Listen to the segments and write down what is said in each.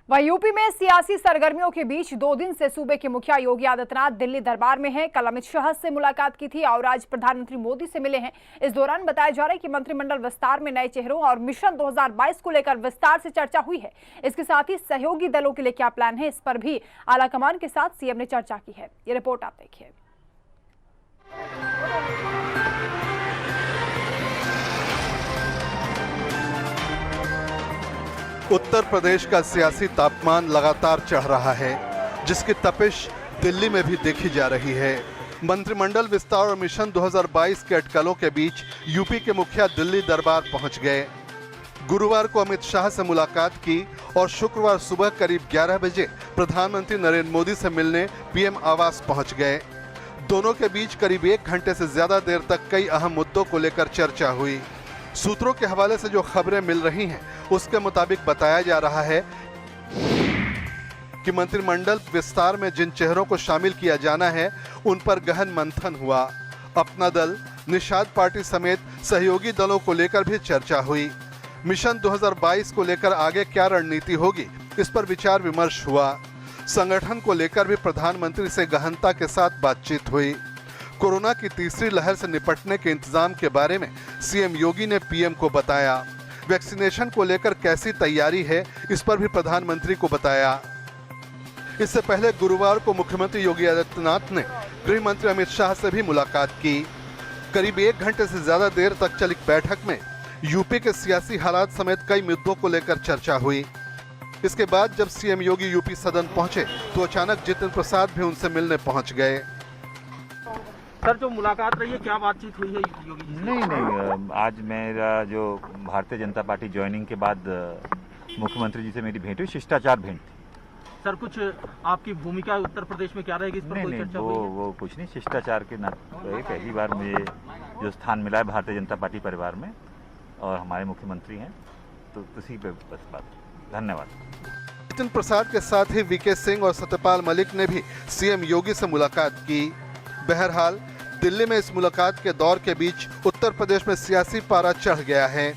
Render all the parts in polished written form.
वहीं यूपी में सियासी सरगर्मियों के बीच 2 दिन से सूबे के मुखिया योगी आदित्यनाथ दिल्ली दरबार में हैं। कल अमित शाह से मुलाकात की थी और आज प्रधानमंत्री मोदी से मिले हैं। इस दौरान बताया जा रहा है कि मंत्रिमंडल विस्तार में नए चेहरों और मिशन 2022 को लेकर विस्तार से चर्चा हुई है। इसके साथ ही सहयोगी दलों के लिए क्या प्लान है, इस पर भी आलाकमान के साथ सीएम ने चर्चा की है। ये रिपोर्ट आप देखिए। उत्तर प्रदेश का सियासी तापमान लगातार चढ़ रहा है, जिसकी तपिश दिल्ली में भी देखी जा रही है। मंत्रिमंडल विस्तार और मिशन 2022 के अटकलों के बीच यूपी के मुखिया दिल्ली दरबार पहुंच गए। गुरुवार को अमित शाह से मुलाकात की और शुक्रवार सुबह करीब 11 बजे प्रधानमंत्री नरेंद्र मोदी से मिलने पीएम आवास पहुंच गए। दोनों के बीच करीब 1 घंटे से ज्यादा देर तक कई अहम मुद्दों को लेकर चर्चा हुई। सूत्रों के हवाले से जो खबरें मिल रही हैं, उसके मुताबिक बताया जा रहा है कि मंत्रिमंडल विस्तार में जिन चेहरों को शामिल किया जाना है, उन पर गहन मंथन हुआ। अपना दल, निषाद पार्टी समेत सहयोगी दलों को लेकर भी चर्चा हुई। मिशन 2022 को लेकर आगे क्या रणनीति होगी, इस पर विचार विमर्श हुआ। संगठन को लेकर भी प्रधानमंत्री से गहनता के साथ बातचीत हुई। कोरोना की तीसरी लहर से निपटने के इंतजाम के बारे में सीएम योगी ने पीएम को बताया। वैक्सीनेशन को लेकर कैसी तैयारी है, इस पर भी प्रधानमंत्री को बताया। इससे पहले गुरुवार को मुख्यमंत्री योगी आदित्यनाथ ने गृह मंत्री अमित शाह से भी मुलाकात की। करीब 1 घंटे से ज्यादा देर तक चली बैठक में यूपी के सियासी हालात समेत कई मुद्दों को लेकर चर्चा हुई। इसके बाद जब सीएम योगी यूपी सदन पहुंचे तो अचानक जितेंद्र प्रसाद भी उनसे मिलने पहुंच गए। सर, जो मुलाकात रही है, क्या बातचीत हुई है योगी जी से? नहीं, आज मेरा जो भारतीय जनता पार्टी ज्वाइनिंग के बाद मुख्यमंत्री जी से मेरी भेंट हुई, शिष्टाचार भेंट थी। सर, कुछ आपकी भूमिका उत्तर प्रदेश में क्या रहेगी, इस पर कोई चर्चा हुई है? वो कुछ नहीं, शिष्टाचार के नाते पहली बार मुझे जो स्थान मिला है भारतीय जनता पार्टी परिवार में, और हमारे मुख्यमंत्री हैं, तो उसी पे बस बात। धन्यवाद। जितेंद्र प्रसाद के साथ ही वीके सिंह और सत्यपाल मलिक ने भी सीएम योगी से मुलाकात की। बहरहाल दिल्ली में इस मुलाकात के दौर के बीच उत्तर प्रदेश में सियासी पारा चढ़ गया है।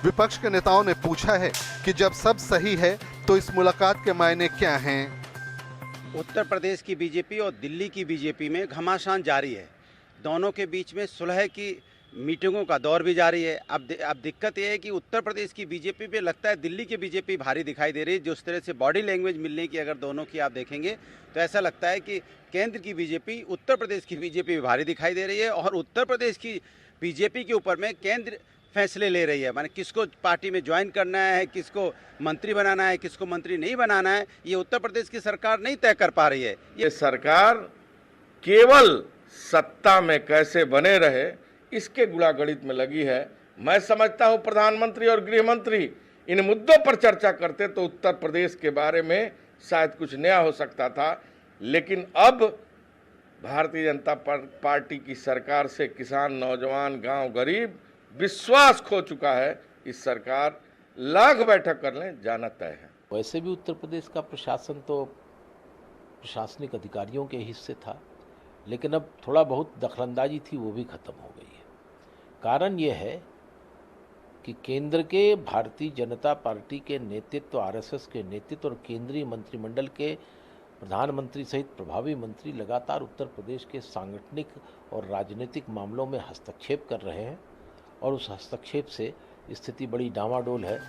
विपक्ष के नेताओं ने पूछा है कि जब सब सही है तो इस मुलाकात के मायने क्या हैं? उत्तर प्रदेश की बीजेपी और दिल्ली की बीजेपी में घमासान जारी है। दोनों के बीच में सुलह की मीटिंगों का दौर भी जारी है। अब दिक्कत यह है कि उत्तर प्रदेश की बीजेपी पे लगता है दिल्ली की बीजेपी भारी दिखाई दे रही है। जिस तरह से बॉडी लैंग्वेज मिलने की अगर दोनों की आप देखेंगे तो ऐसा लगता है कि केंद्र की बीजेपी उत्तर प्रदेश की बीजेपी भारी दिखाई दे रही है, और उत्तर प्रदेश की बीजेपी के ऊपर में केंद्र फैसले ले रही है। माने किसको पार्टी में ज्वाइन करना है, किसको मंत्री बनाना है, किसको मंत्री नहीं बनाना है, ये उत्तर प्रदेश की सरकार नहीं तय कर पा रही है। ये सरकार केवल सत्ता में कैसे बने रहे, इसके गुणागणित में लगी है। मैं समझता हूं प्रधानमंत्री और गृह मंत्री इन मुद्दों पर चर्चा करते तो उत्तर प्रदेश के बारे में शायद कुछ नया हो सकता था, लेकिन अब भारतीय जनता पार्टी की सरकार से किसान, नौजवान, गांव गरीब विश्वास खो चुका है। इस सरकार लाख बैठक करने जाना तय है। वैसे भी उत्तर प्रदेश का प्रशासन तो प्रशासनिक अधिकारियों के हिस्से था, लेकिन अब थोड़ा बहुत दखलंदाजी थी, वो भी खत्म हो गई है। कारण ये है कि केंद्र के भारतीय जनता पार्टी के नेतृत्व, आरएसएस के नेतृत्व और केंद्रीय मंत्रिमंडल के प्रधानमंत्री सहित प्रभावी मंत्री लगातार उत्तर प्रदेश के सांगठनिक और राजनीतिक मामलों में हस्तक्षेप कर रहे हैं, और उस हस्तक्षेप से स्थिति बड़ी डामाडोल है।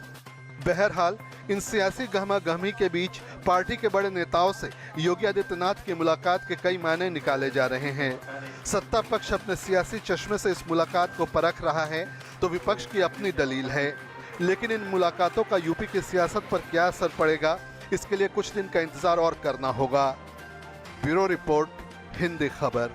बहरहाल इन सियासी गहमागहमी के बीच पार्टी के बड़े नेताओं से योगी आदित्यनाथ की मुलाकात के कई मायने निकाले जा रहे हैं। सत्ता पक्ष अपने सियासी चश्मे से इस मुलाकात को परख रहा है, तो विपक्ष की अपनी दलील है। लेकिन इन मुलाकातों का यूपी की सियासत पर क्या असर पड़ेगा, इसके लिए कुछ दिन का इंतजार और करना होगा। ब्यूरो रिपोर्ट, हिंदी खबर।